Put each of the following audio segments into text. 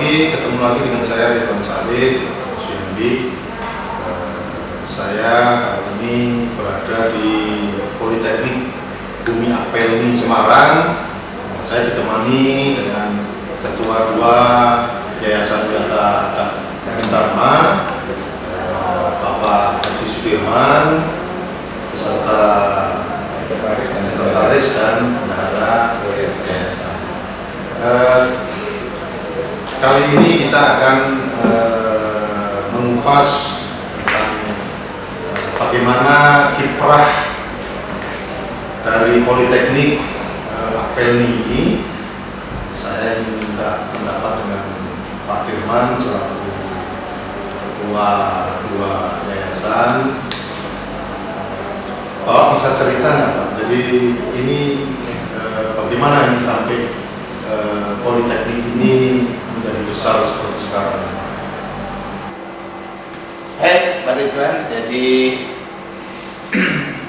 pagi, ketemu lagi dengan saya Ridwan Said, CMD. Saya kali ini berada di Politeknik Bumi Apelni Semarang. Saya ditemani dengan Ketua 2 Yayasan Wiyata Dharma, Bapak Haji Sudirman, beserta sekretaris dan bendahara yayasan. Kali ini kita akan mengupas tentang bagaimana kiprah dari Politeknik Apelni ini. Saya ingin minta pendapat dengan Pak Dirman selaku Ketua 2 Yayasan. Bapak bisa cerita nggak Pak? Jadi ini bagaimana ini sampai Politeknik ini menjadi besar seperti sekarang? Hai Pak Ridwan, jadi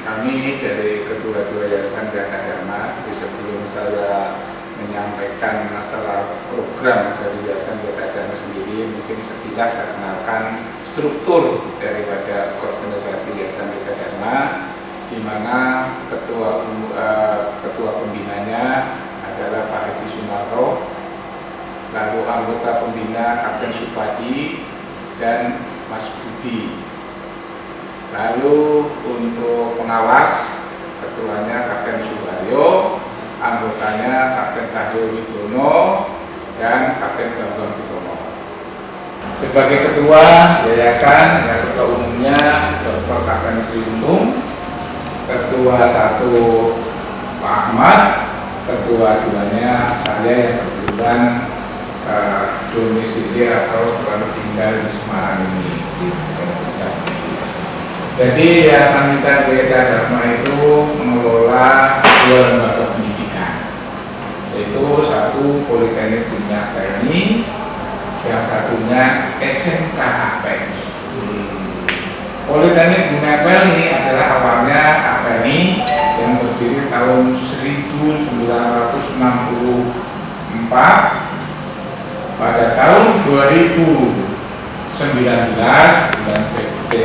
kami dari Ketua 2 Yayasan Wiyata Dharma, jadi sebelum saya menyampaikan masalah program dari Yayasan Wiyata Dharma sendiri, mungkin sekilas saya kenalkan struktur daripada organisasi Yayasan Wiyata Dharma, di mana ketua pembinanya adalah Pak Haji Sunarto, lalu anggota pembina Kapten Supadi dan Mas Budi. Lalu untuk pengawas, ketuanya Kapten Suharyo, anggotanya Kapten Cahyo Widono dan Kapten Bambang Bitono. Sebagai ketua yayasan, ketua umumnya Dr. Kapten Sri Untung, ketua 1 Pak Ahmad, ketua 2-nya saya yang kebetulan domisili atau selalu tinggal di Semarang ini. Jadi Yayasan Wiyata Dharma itu mengelola 2 lembaga pendidikan, yaitu satu Politeknik Bumi Apelni, yang satunya SMK Apelni. Politeknik Bumi Apelni adalah awalnya Apelni yang berdiri tahun 1964. Pada tahun 2019 bulan Februari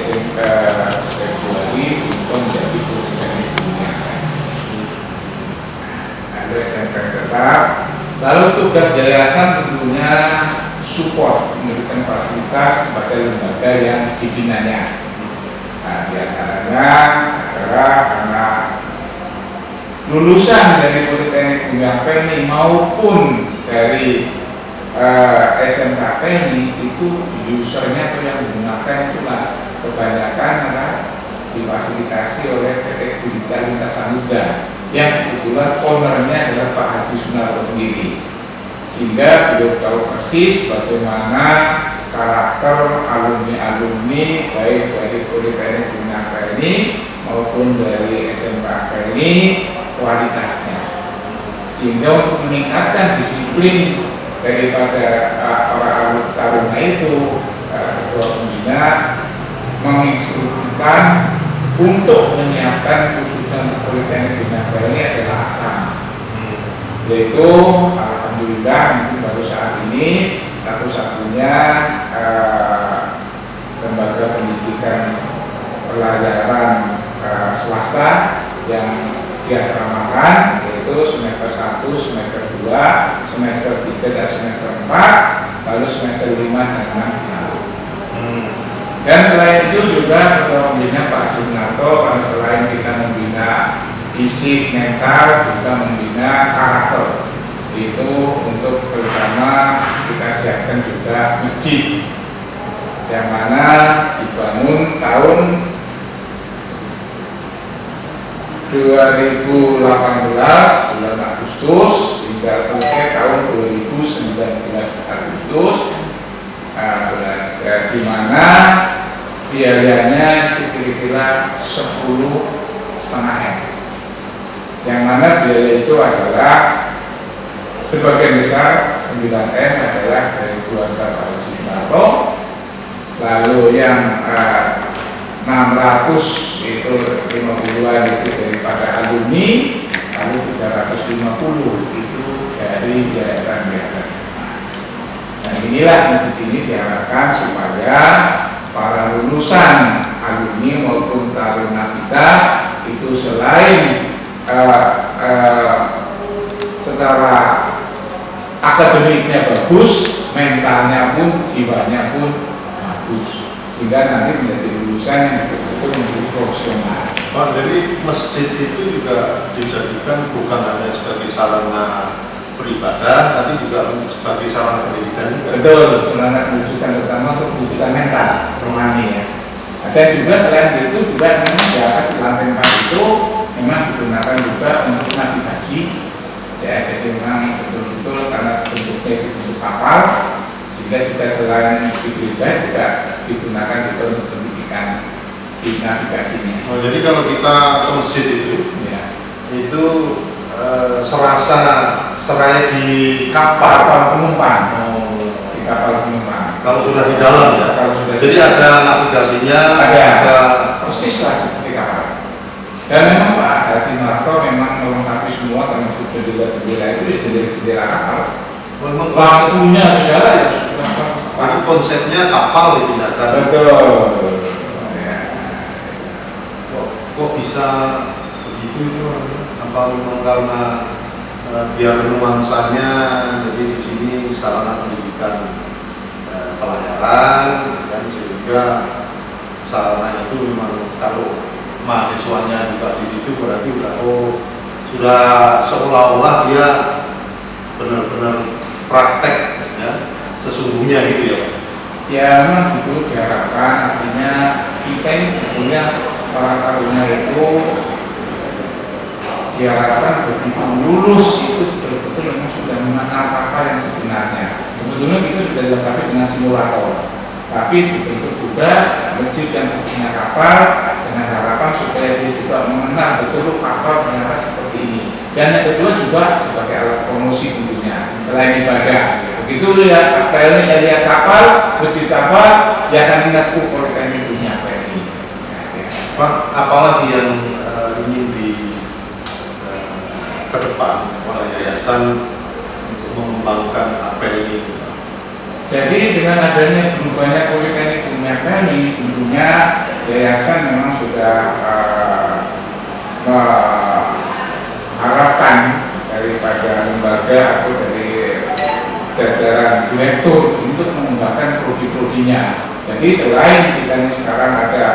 itu menjadi Politeknik Bumi Apelni. Lalu SMK tetap. Lalu tugas yayasan tentunya support, memberikan fasilitas kepada lembaga yang dibinanya. Nah, di antaranya adalah karena lulusan dari Politeknik Bumi Apelni maupun dari SMK Apelni itu usernya atau yang menggunakan itulah kebanyakan adalah difasilitasi oleh PT Budi Lintas Samudra yang kebetulan ownernya adalah Pak Haji Sunarto sendiri, sehingga beliau tahu persis bagaimana karakter alumni-alumni baik dari Politeknik Bumi Apelni maupun dari SMK Apelni, kualitasnya, sehingga untuk meningkatkan disiplin daripada para taruna itu, ketua pembina menginstruksikan untuk menyiapkan khususnya untuk Politeknik Bumi Apelni adalah asrama, yaitu alhamdulillah mungkin baru saat ini satu-satunya lembaga pendidikan pelajaran swasta yang diasramakan, yaitu semester 1, semester 2, semester 3 dan semester 4, lalu semester 5 dan 6. Dan selain itu juga ketua pembina Pak Sunarto, selain kita membina fisik, mental, juga membina karakter. Itu untuk bersama kita siapkan juga masjid yang mana dibangun tahun 2018 bulan Agustus hingga selesai tahun 2019 Agustus, di mana biayanya itu kira-kira 10,5 M, yang mana biaya itu adalah sebagian besar 9 M adalah dari keluarga Pak Haji Sunarto, lalu yang 600 itu 50-an itu daripada alumni, lalu 350 itu dari Yayasan Wiyata. Nah, ini inilah masjid ini diharapkan supaya para lulusan alumni maupun taruna kita itu selain secara akademiknya bagus, mentalnya pun, jiwanya pun bagus, sehingga nanti menjadi lulusan yang betul-betul menjadi profesional. Pak, jadi masjid itu juga dijadikan bukan hanya sebagai sarana beribadah, tapi juga sebagai sarana pendidikan juga. Betul, sarana pendidikan terutama untuk pendidikan mental, rohani ya. Ada juga selain itu juga memang di atas lantai 4 itu memang digunakan juga untuk navigasi. Ya, jadi memang betul-betul karena bentuknya itu bentuk kapal, sehingga juga selain diberikan juga digunakan juga untuk pendidikan di navigasinya. Oh, jadi kalau kita ke masjid itu, Ya. itu serasa seraya di kapal. Kapal penumpang, Oh, di kapal penumpang. kalau sudah di dalam ya. Kalau sudah Jadi ada navigasinya, ada persis lah seperti kapal. Dan memang Pak Haji Marto memang melengkapi semua termasuk jendela-jendela itu ya jendela-jendela kapal. memang Lampunya segala ya sudah Tapi konsepnya kapal dipindahkan. betul. Ya. Kok bisa begitu itu? Apa memang karena biar nuansanya, jadi di sini sarana pendidikan pelajaran, dan sehingga sarana itu memang kalau mahasiswanya juga di situ berarti sudah seolah-olah dia benar-benar praktek ya sesungguhnya gitu ya. Ya memang gitu diharapkan, artinya kita ini sebetulnya para taruna itu diharapkan begitu lulus itu betul-betul memang sudah mengenal apa yang sebenarnya. Sebetulnya kita sudah dilengkapi dengan simulator, tapi dibentuk juga masjid yang punya kapal dengan harapan supaya dia juga mengenal betul kapal ternyata seperti ini. Dan yang kedua juga sebagai alat promosi tentunya selain ibadah. Begitu lihat lihat kapal, masjid kapal, dia akan ingat Politeknik punya apa ini. Pak, apalagi yang ingin ke depan oleh yayasan untuk mengembangkan apel ini? Jadi dengan adanya berubahnya Politeknik Dunia Pelni, tentunya yayasan memang sudah mengharapkan daripada lembaga atau dari jajaran direktur untuk mengembangkan prodi-prodinya. Jadi selain kita ini sekarang ada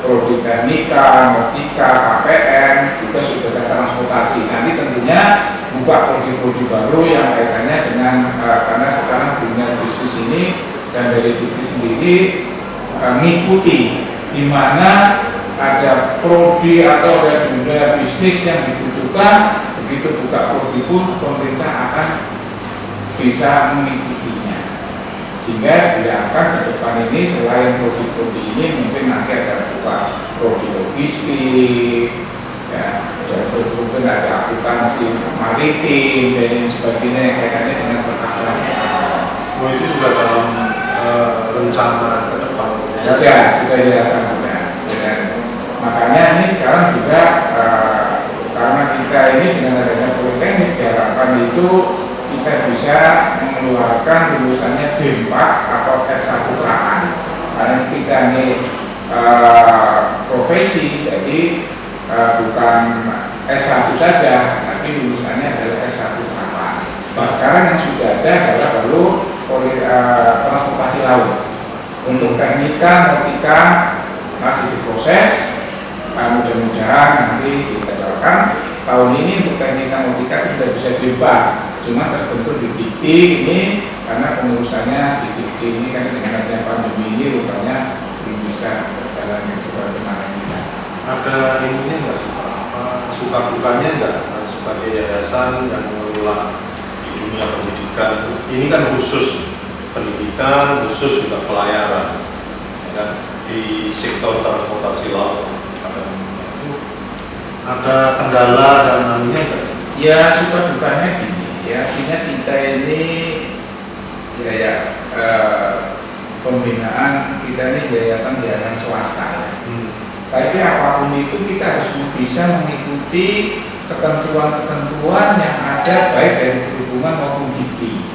prodi teknika, nautika, KPN, juga sudah ada transportasi. Nanti tentunya buka prodi-prodi baru yang kaitannya dengan karena sekarang dunia bisnis ini dan dari diri sendiri mengikuti di mana ada prodi atau ada dunia bisnis yang dibutuhkan, begitu buka prodi pun pemerintah akan bisa mengikutinya. Sehingga diharapkan ke depan ini selain prodi-prodi ini mungkin nanti ada buka prodi logistik, ya, mungkin ada akuntansi maritim dan lain sebagainya yang kaitannya dengan perkapalan. Oh, itu sudah dalam rencana ke depan. Sudah yayasan sudah. Makanya ini sekarang juga karena kita ini dengan adanya Politeknik diharapkan itu kita bisa mengeluarkan lulusannya D4 atau S1 terapan. Karena kita ini profesi, jadi bukan S1 saja, tapi lulusannya adalah S1 terapan. Nah, sekarang yang sudah ada adalah baru transportasi laut. Untuk teknika, nautika masih diproses. Mudah-mudahan nanti kita doakan tahun ini untuk teknika nautika sudah bisa diubah. Cuma terbentuk di Dikti ini karena pengurusannya di Dikti ini kan dengan adanya pandemi ini rupanya belum bisa berjalan yang sebagaimana kita. Ada ininya nggak sih Pak? Suka dukanya nggak sebagai yayasan yang mengelola di dunia pendidikan? Ini kan khusus pendidikan, khusus juga pelayaran, dan di sektor transportasi laut. Ada kendala dan anunya nggak? Ya suka dukanya gini. Ya, artinya kita ini pembinaan kita ini yayasan swasta ya. Tapi apapun itu kita harus bisa mengikuti ketentuan-ketentuan yang ada baik dari perhubungan maupun Dikti.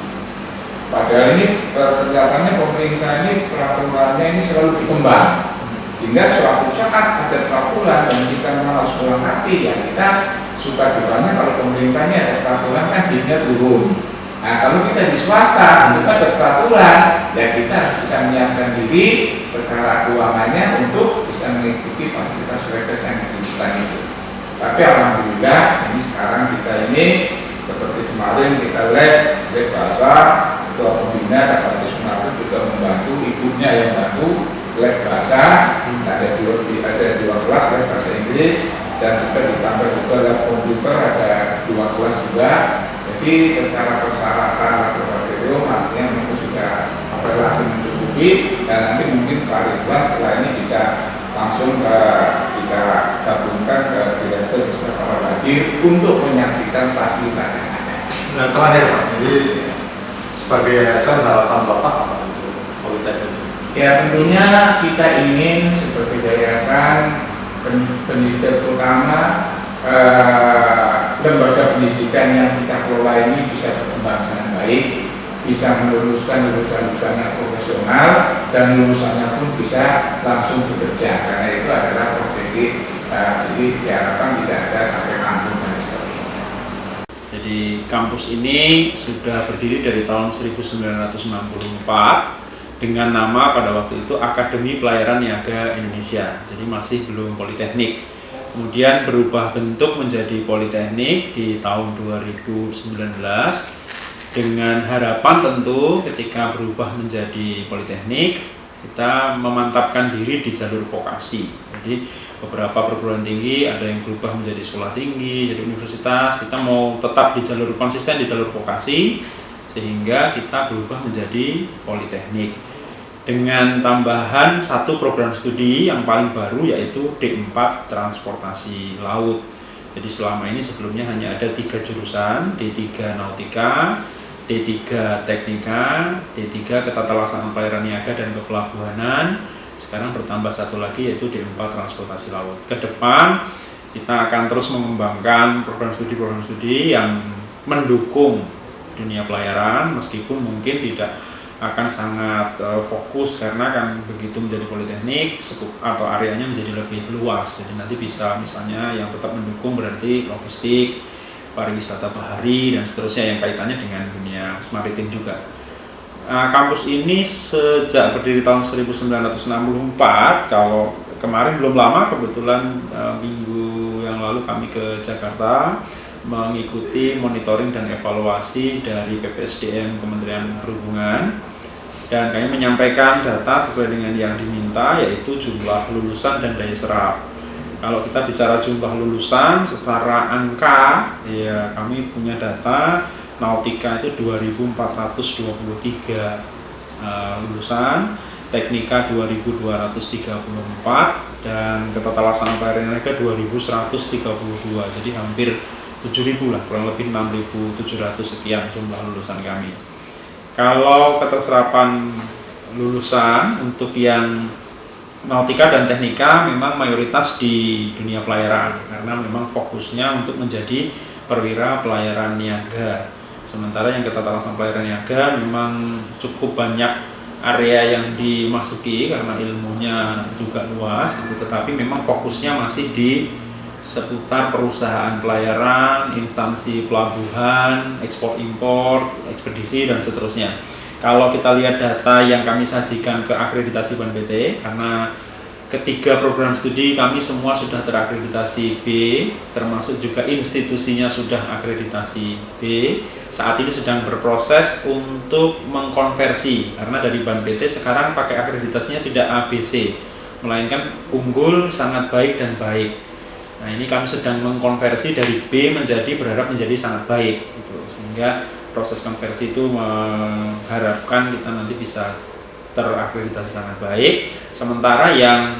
Padahal ini kelihatannya pemerintah ini peraturannya ini selalu berkembang, sehingga suatu saat ada peraturan dan kita malas melengkapi, ya kita suka dukanya kalau pemerintahnya ada peraturan kan dirinya turun. Nah kalau kita di swasta itu ada peraturan, ya kita harus bisa menyiapkan diri secara keuangannya untuk bisa mengikuti fasilitas mereka yang dibutuhkan itu. Tapi alhamdulillah ini sekarang kita ini seperti kemarin kita lab bahasa, ketua pembina Dapat Sunarto juga membantu, ibunya yang bantu lab bahasa, ada dua kelas lab bahasa Inggris, dan juga ditambah juga lab komputer ada 2 kelas juga. Jadi secara persyaratan laboratorium artinya itu sudah relatif mencukupi, dan nanti mungkin Pak Ridwan setelah ini bisa langsung kita gabungkan ke direktur beserta para hadir untuk menyaksikan fasilitas yang ada. Nah terakhir Pak, jadi sebagai yayasan harapan Bapak apa untuk Politeknik? Ya tentunya kita ingin sebagai yayasan pendidikan utama, lembaga pendidikan yang kita kelola ini bisa berkembang dengan baik, bisa meluluskan lulusan-lulusan yang profesional, dan lulusannya pun bisa langsung bekerja, karena itu adalah profesi. Jadi diharapkan tidak ada sampai kampung dan sebagainya. Jadi kampus ini sudah berdiri dari tahun 1964 dengan nama pada waktu itu Akademi Pelayaran Niaga Indonesia. Jadi masih belum Politeknik. Kemudian berubah bentuk menjadi Politeknik di tahun 2019 dengan harapan tentu ketika berubah menjadi Politeknik kita memantapkan diri di jalur vokasi. Jadi beberapa perguruan tinggi ada yang berubah menjadi sekolah tinggi, jadi universitas. Kita mau tetap di jalur konsisten di jalur vokasi sehingga kita berubah menjadi Politeknik dengan tambahan satu program studi yang paling baru yaitu D4 Transportasi Laut. Jadi selama ini sebelumnya hanya ada 3 jurusan, D3 Nautika, D3 Teknika, D3 Ketatalaksanaan Pelayaran Niaga dan Kepelabuhanan. Sekarang bertambah satu lagi yaitu D4 Transportasi Laut. Ke depan kita akan terus mengembangkan program studi yang mendukung dunia pelayaran, meskipun mungkin tidak akan sangat fokus karena kan begitu menjadi Politeknik atau areanya menjadi lebih luas. Jadi nanti bisa misalnya yang tetap mendukung berarti logistik, pariwisata bahari dan seterusnya yang kaitannya dengan dunia maritim juga. Kampus ini sejak berdiri tahun 1964, kalau kemarin belum lama kebetulan minggu yang lalu kami ke Jakarta mengikuti monitoring dan evaluasi dari PPSDM Kementerian Perhubungan, dan kami menyampaikan data sesuai dengan yang diminta, yaitu jumlah lulusan dan daya serap. Kalau kita bicara jumlah lulusan secara angka, ya kami punya data Nautika itu 2.423 lulusan, Teknika 2.234, dan Ketatalaksanaan Pelayaran Niaga 2.132. Jadi hampir 7.000 lah, kurang lebih 6.700 sekian jumlah lulusan kami. Kalau keterserapan lulusan untuk yang Nautika dan Teknika memang mayoritas di dunia pelayaran karena memang fokusnya untuk menjadi perwira pelayaran niaga. Sementara yang Ketatalaksanaan Pelayaran Niaga memang cukup banyak area yang dimasuki karena ilmunya juga luas gitu, tetapi memang fokusnya masih di seputar perusahaan pelayaran, instansi pelabuhan, ekspor impor, ekspedisi dan seterusnya. Kalau kita lihat data yang kami sajikan ke akreditasi BANPT, karena ketiga program studi kami semua sudah terakreditasi B, termasuk juga institusinya sudah akreditasi B. Saat ini sedang berproses untuk mengkonversi, karena dari BANPT sekarang pakai akreditasinya tidak ABC, melainkan unggul, sangat baik, dan baik. Nah ini kami sedang mengkonversi dari B menjadi berharap menjadi sangat baik, gitu. Sehingga proses konversi itu mengharapkan kita nanti bisa terakreditasi sangat baik. Sementara yang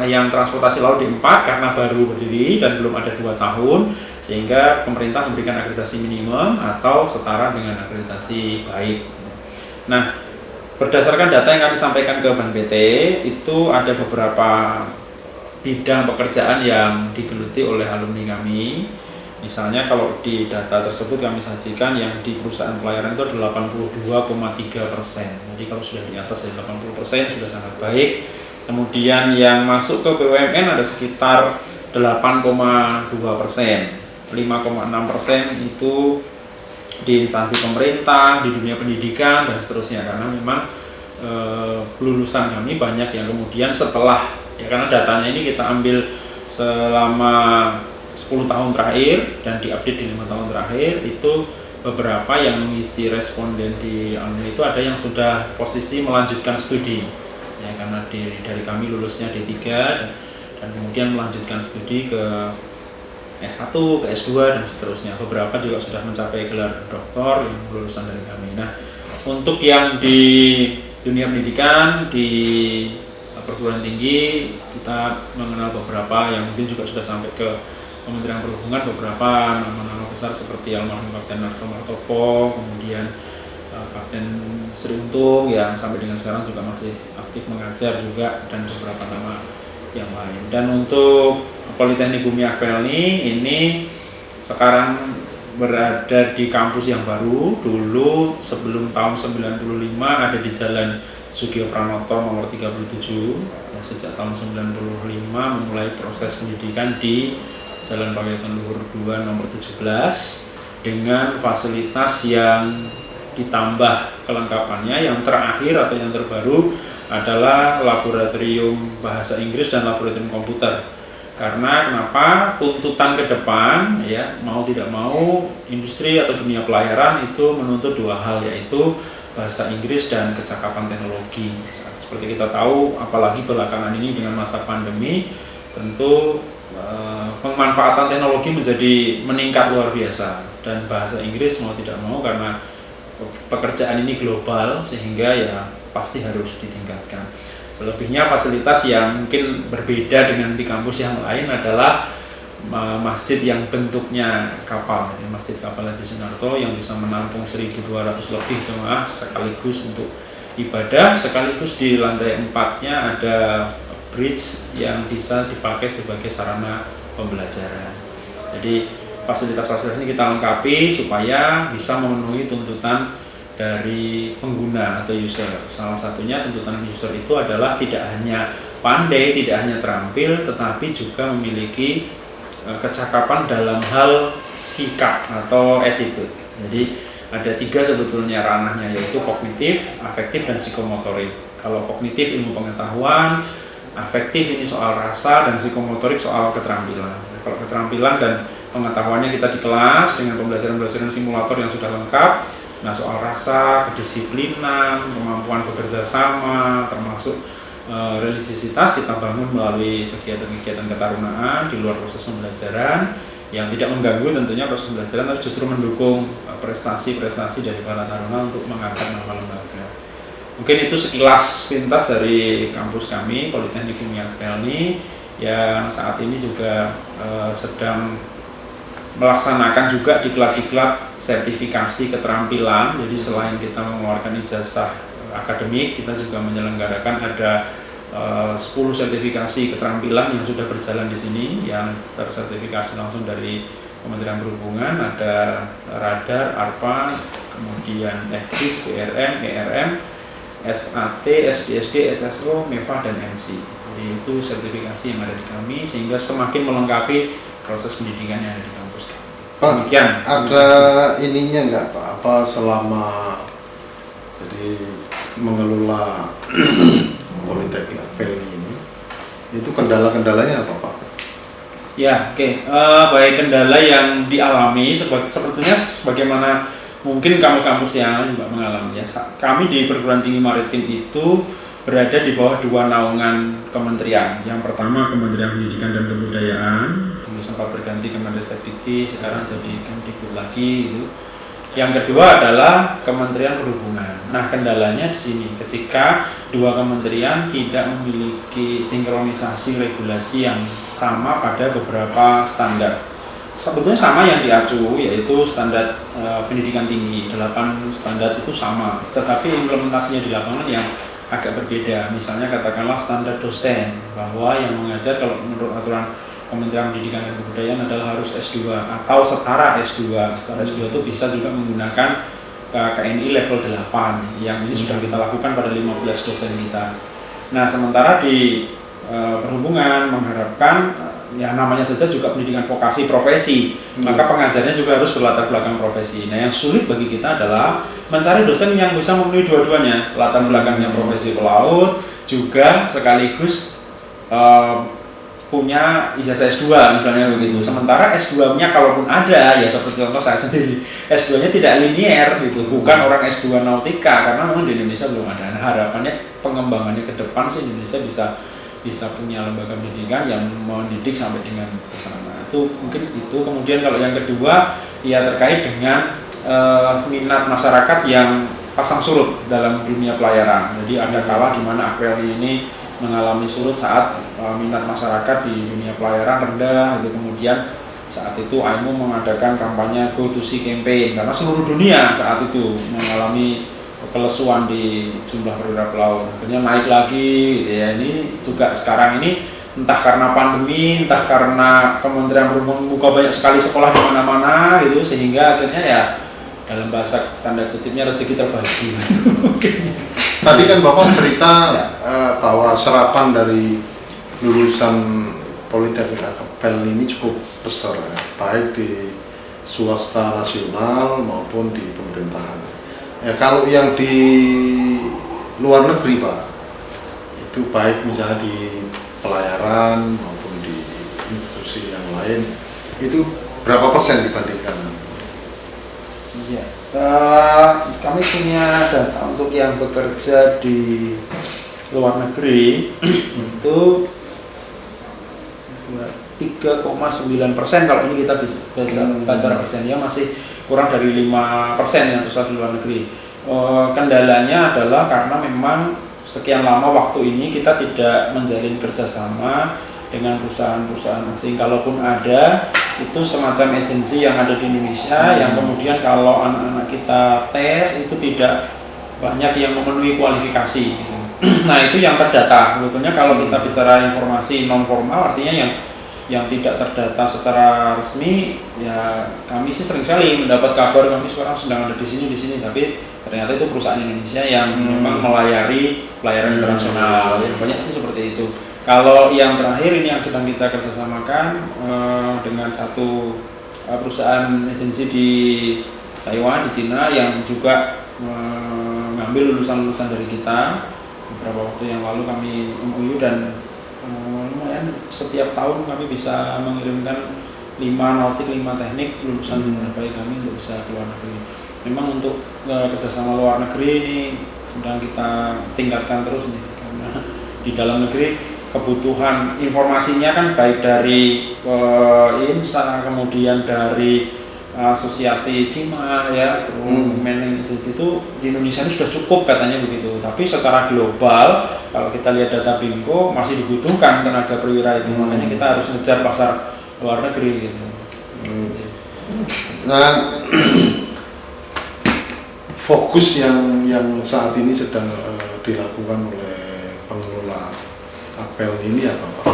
yang transportasi laut D4 karena baru berdiri dan belum ada 2 tahun, sehingga pemerintah memberikan akreditasi minimum atau setara dengan akreditasi baik. Nah, berdasarkan data yang kami sampaikan ke BANPT, itu ada beberapa bidang pekerjaan yang digeluti oleh alumni kami, Misalnya kalau di data tersebut kami sajikan yang di perusahaan pelayaran itu ada 82,3%. Jadi kalau sudah di atas dari 80% sudah sangat baik. Kemudian yang masuk ke BUMN ada sekitar 8,2%. 5,6% itu di instansi pemerintah, di dunia pendidikan dan seterusnya, karena memang lulusan kami banyak yang kemudian setelah, ya karena datanya ini kita ambil selama 10 tahun terakhir dan diupdate di 5 tahun terakhir, itu beberapa yang mengisi responden di alumni itu ada yang sudah posisi melanjutkan studi, ya karena dari kami lulusnya D3 dan kemudian melanjutkan studi ke S1, ke S2 dan seterusnya. Beberapa juga sudah mencapai gelar doktor yang lulusan dari kami. Nah, untuk yang di dunia pendidikan di perguruan tinggi kita mengenal beberapa yang mungkin juga sudah sampai ke Kementerian Perhubungan, beberapa nama-nama besar seperti almarhum Kapten Narso Martopo, kemudian Kapten Sri Untung yang sampai dengan sekarang juga masih aktif mengajar juga, dan beberapa nama yang lain. Dan untuk Politeknik Bumi Akpelni ini sekarang berada di kampus yang baru. Dulu sebelum tahun 95 ada di Jalan Sugio Pranoto nomor 37. Ya, sejak tahun 95 memulai proses pendidikan di Jalan Pagaitan Luhur 2 nomor 17 dengan fasilitas yang ditambah kelengkapannya. Yang terakhir atau yang terbaru adalah laboratorium bahasa Inggris dan laboratorium komputer. Karena kenapa? Tuntutan ke depan, ya mau tidak mau industri atau dunia pelayaran itu menuntut dua hal, yaitu bahasa Inggris dan kecakapan teknologi. Seperti kita tahu, apalagi belakangan ini dengan masa pandemi, tentu pemanfaatan teknologi menjadi meningkat luar biasa, dan bahasa Inggris mau tidak mau karena pekerjaan ini global sehingga ya pasti harus ditingkatkan. Selebihnya fasilitas yang mungkin berbeda dengan di kampus yang lain adalah masjid yang bentuknya kapal, Masjid Kapal Haji Sunarto yang bisa menampung 1.200 lebih jemaah sekaligus untuk ibadah, sekaligus di lantai 4-nya ada bridge yang bisa dipakai sebagai sarana pembelajaran. Jadi fasilitas-fasilitas ini kita lengkapi supaya bisa memenuhi tuntutan dari pengguna atau user. Salah satunya tuntutan user itu adalah tidak hanya pandai, tidak hanya terampil, tetapi juga memiliki kecakapan dalam hal sikap atau attitude. Jadi ada 3 sebetulnya ranahnya, yaitu kognitif, afektif, dan psikomotorik. Kalau kognitif ilmu pengetahuan, afektif ini soal rasa, dan psikomotorik soal keterampilan. Kalau keterampilan dan pengetahuannya kita di kelas dengan pembelajaran simulator yang sudah lengkap. Nah, soal rasa, kedisiplinan, kemampuan bekerja sama, termasuk religiositas kita bangun melalui kegiatan-kegiatan ketarunaan di luar proses pembelajaran yang tidak mengganggu tentunya proses pembelajaran, tapi justru mendukung prestasi-prestasi dari para taruna untuk mengangkat nama lembaga. Mungkin itu sekilas pintas dari kampus kami, Politeknik Bumi Akpelni, yang saat ini juga sedang melaksanakan juga diklat-diklat sertifikasi keterampilan. Jadi selain kita mengeluarkan ijazah akademik, kita juga menyelenggarakan ada 10 sertifikasi keterampilan yang sudah berjalan di sini, yang tersertifikasi langsung dari Kementerian Perhubungan. Ada radar, ARPA, kemudian EHDIS, PRM, ERM, SAT, SDSD, SSO, MEVA, dan MC. Jadi itu sertifikasi yang ada di kami, sehingga semakin melengkapi proses pendidikan yang ada di kampus. Pak, demikian. Ada ininya nggak Pak? Apa selama jadi mengelola Politeknik Akpelni ini, itu kendala-kendalanya apa Pak? Ya, oke. Baik kendala yang dialami sebetulnya sebagaimana mungkin kampus-kampus yang lain juga mengalami. Ya. Kami di Perguruan Tinggi Maritim itu berada di bawah 2 naungan kementerian. Yang pertama Kementerian Pendidikan dan Kebudayaan, dulu sempat berganti Kemendikbud, sekarang jadi Kemdikbud lagi itu. Yang kedua adalah Kementerian Perhubungan. Nah, kendalanya di sini ketika 2 kementerian tidak memiliki sinkronisasi regulasi yang sama pada beberapa standar. Sebetulnya sama yang diacu, yaitu standar pendidikan tinggi, 8 standar itu sama, tetapi implementasinya di lapangan yang agak berbeda. Misalnya katakanlah standar dosen, bahwa yang mengajar kalau menurut aturan Kementerian Pendidikan dan Kebudayaan adalah harus S2 atau setara S2. Setara S2 itu bisa juga menggunakan KNI level 8 yang ini sudah kita lakukan pada 15 dosen kita. Nah, sementara di perhubungan mengharapkan ya namanya saja juga pendidikan vokasi profesi, maka pengajarnya juga harus berlatar belakang profesi. Nah, yang sulit bagi kita adalah mencari dosen yang bisa memenuhi dua-duanya, latar belakangnya profesi pelaut juga sekaligus punya ijazah S2 misalnya begitu. Sementara S2-nya kalaupun ada, ya seperti contoh saya sendiri, S2-nya tidak linier gitu, bukan orang S2 nautika karena memang di Indonesia belum ada. Nah, harapannya pengembangannya ke depan sih Indonesia bisa punya lembaga pendidikan yang mendidik sampai dengan ke sana. Itu mungkin itu. Kemudian kalau yang kedua ya terkait dengan minat masyarakat yang pasang surut dalam dunia pelayaran. Jadi ada kala di mana Aquelni ini mengalami surut saat minat masyarakat di dunia pelayaran rendah. Itu kemudian saat itu AIMU mengadakan kampanye Go to Sea campaign karena seluruh dunia saat itu mengalami kelesuan di jumlah perwira pelaut. Akhirnya naik lagi gitu ya. Ini juga sekarang ini entah karena pandemi, entah karena Kementerian Perhubungan membuka banyak sekali sekolah di mana-mana gitu, sehingga akhirnya ya dalam bahasa tanda kutipnya rezeki terbagi. Tadi kan Bapak cerita bahwa serapan dari lulusan Politeknik Aquelni ini cukup besar ya, baik di swasta nasional maupun di pemerintahan. Ya, kalau yang di luar negeri Pak, itu baik misalnya di pelayaran maupun di institusi yang lain, itu berapa persen dibandingkan? Iya, kami punya data untuk yang bekerja di luar negeri itu 3,9%. Kalau ini kita bisa baca persennya masih kurang dari 5% yang tersebar di luar negeri. Kendalanya adalah karena memang sekian lama waktu ini kita tidak menjalin kerjasama dengan perusahaan-perusahaan asing. Kalaupun ada, itu semacam agensi yang ada di Indonesia yang kemudian kalau anak-anak kita tes itu tidak banyak yang memenuhi kualifikasi. Nah, itu yang terdata. Sebetulnya kalau kita bicara informasi non formal, artinya yang tidak terdata secara resmi, ya kami sih sering sekali mendapat kabar kami sekarang sedang ada di sini, tapi ternyata itu perusahaan Indonesia yang memang melayari pelayaran internasional. Ya, banyak sih seperti itu. Kalau yang terakhir ini yang sedang kita kerjasamakan dengan satu perusahaan agensi di Taiwan, di Cina yang juga mengambil lulusan-lulusan dari kita. Beberapa waktu yang lalu kami MOU dan lumayan setiap tahun kami bisa mengirimkan 5 nautik, 5 teknik lulusan terbaik kami untuk bisa ke luar negeri. Memang untuk kerjasama luar negeri ini sedang kita tingkatkan terus nih, karena di dalam negeri kebutuhan informasinya kan baik dari INSA, kemudian dari asosiasi CIMA ya, management agency itu di Indonesia ini sudah cukup katanya begitu. Tapi secara global kalau kita lihat data BIMCO masih dibutuhkan tenaga perwira itu, makanya kita harus ngejar pasar luar negeri gitu. Nah, fokus yang saat ini sedang dilakukan oleh pengelola Aquelni ini apa Pak?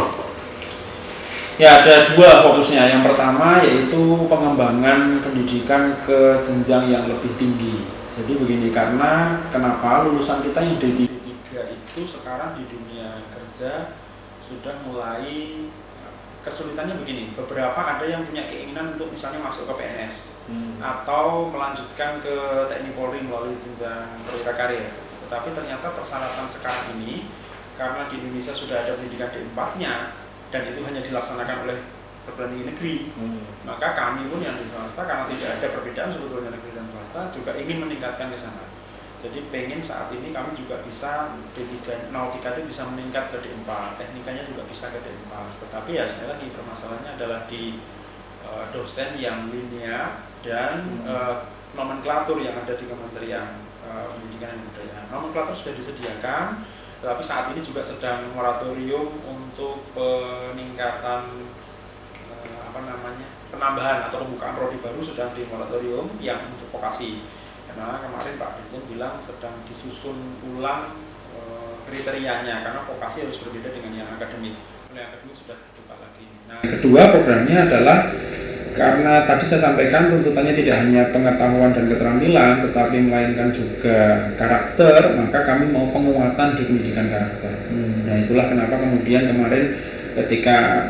Ya, ada 2 fokusnya. Yang pertama yaitu pengembangan pendidikan ke jenjang yang lebih tinggi. Jadi begini, karena kenapa lulusan kita yang D3 itu sekarang di dunia kerja sudah mulai kesulitannya begini. Beberapa ada yang punya keinginan untuk misalnya masuk ke PNS atau melanjutkan ke TNI Polri melalui jenjang perwira karir. Tetapi ternyata persyaratan sekarang ini karena di Indonesia sudah ada pendidikan D4-nya dan itu hanya dilaksanakan oleh perguruan tinggi negeri, maka kami pun yang di swasta karena tidak ada perbedaan sebetulnya negeri dan swasta juga ingin meningkatkan ke sana. Jadi pengen saat ini kami juga bisa D3 nautika itu bisa meningkat ke D4, teknikanya juga bisa ke D4. Tetapi ya sekali lagi permasalahannya adalah di dosen yang linear dan nomenklatur yang ada di Kementerian Pendidikan dan Kebudayaan. Nomenklatur sudah disediakan, tetapi saat ini juga sedang moratorium untuk peningkatan penambahan atau pembukaan prodi baru sedang di moratorium yang untuk vokasi. Karena kemarin Pak Dirjen bilang sedang disusun ulang kriterianya karena vokasi harus berbeda dengan yang akademik. Oleh akademik sudah apalagi. Nah, kedua programnya adalah karena tadi saya sampaikan tuntutannya tidak hanya pengetahuan dan keterampilan, tetapi melainkan juga karakter, maka kami mau penguatan di pendidikan karakter. Nah, itulah kenapa kemudian kemarin ketika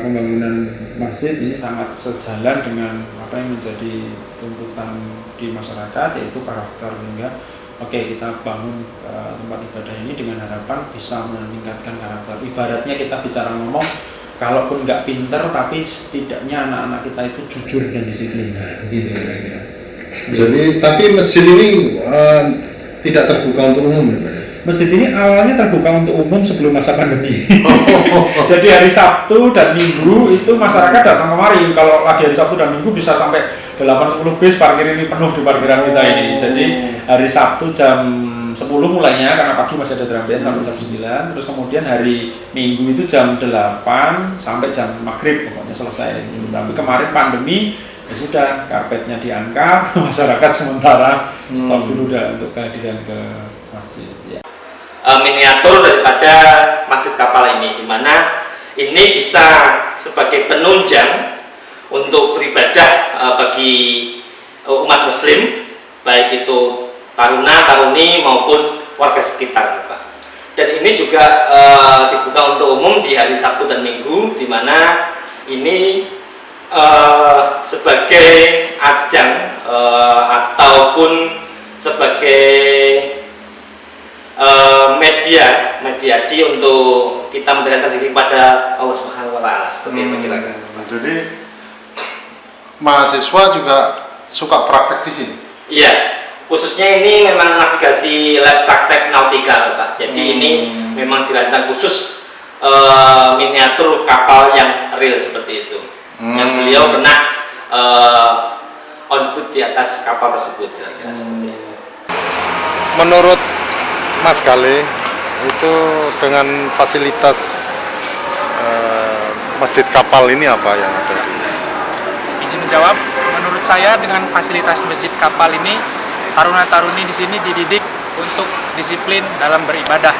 pembangunan masjid ini sangat sejalan dengan apa yang menjadi tuntutan di masyarakat, yaitu karakter. Sehingga kita bangun tempat ibadah ini dengan harapan bisa meningkatkan karakter. Ibaratnya kita bicara ngomong, kalaupun nggak pinter, tapi setidaknya anak-anak kita itu jujur dan disiplin. Gitu kira-kira. Jadi, tapi masjid ini tidak terbuka untuk umum ya Pak? Masjid ini awalnya terbuka untuk umum sebelum masa pandemi. Jadi hari Sabtu dan Minggu itu masyarakat datang kemari. Kalau lagi hari Sabtu dan Minggu bisa sampai 8-10 bis parkir ini penuh di parkiran kita ini. Jadi hari Sabtu jam 10 mulainya, karena pagi masih ada drum band sampai jam 9. Terus kemudian hari Minggu itu jam 8 sampai jam maghrib pokoknya selesai. Tapi kemarin pandemi, ya sudah, karpetnya diangkat, masyarakat sementara stop dulu dah untuk kehadiran ke masjid. Ya. Miniatur daripada masjid kapal ini, di mana ini bisa sebagai penunjang untuk beribadah bagi umat muslim, baik itu taruna-taruni maupun warga sekitar, Pak. Dan ini juga dibuka untuk umum di hari Sabtu dan Minggu, di mana ini sebagai ajang ataupun sebagai mediasi untuk kita mendekatkan diri kepada Allah Subhanahu wa taala, seperti itu kira-kira. Jadi mahasiswa juga suka praktek di sini. Iya, khususnya ini memang navigasi lab praktek nautika, Pak. Jadi ini memang dirancang khusus miniatur kapal yang real seperti itu. Yang beliau pernah on board di atas kapal tersebut, kira-kira seperti itu. Menurut Mas Gale, itu dengan fasilitas masjid kapal ini apa yang ada? Izin menjawab, menurut saya dengan fasilitas masjid kapal ini, taruna-taruni di sini dididik untuk disiplin dalam beribadah.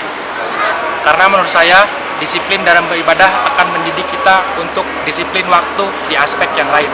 Karena menurut saya, disiplin dalam beribadah akan mendidik kita untuk disiplin waktu di aspek yang lain.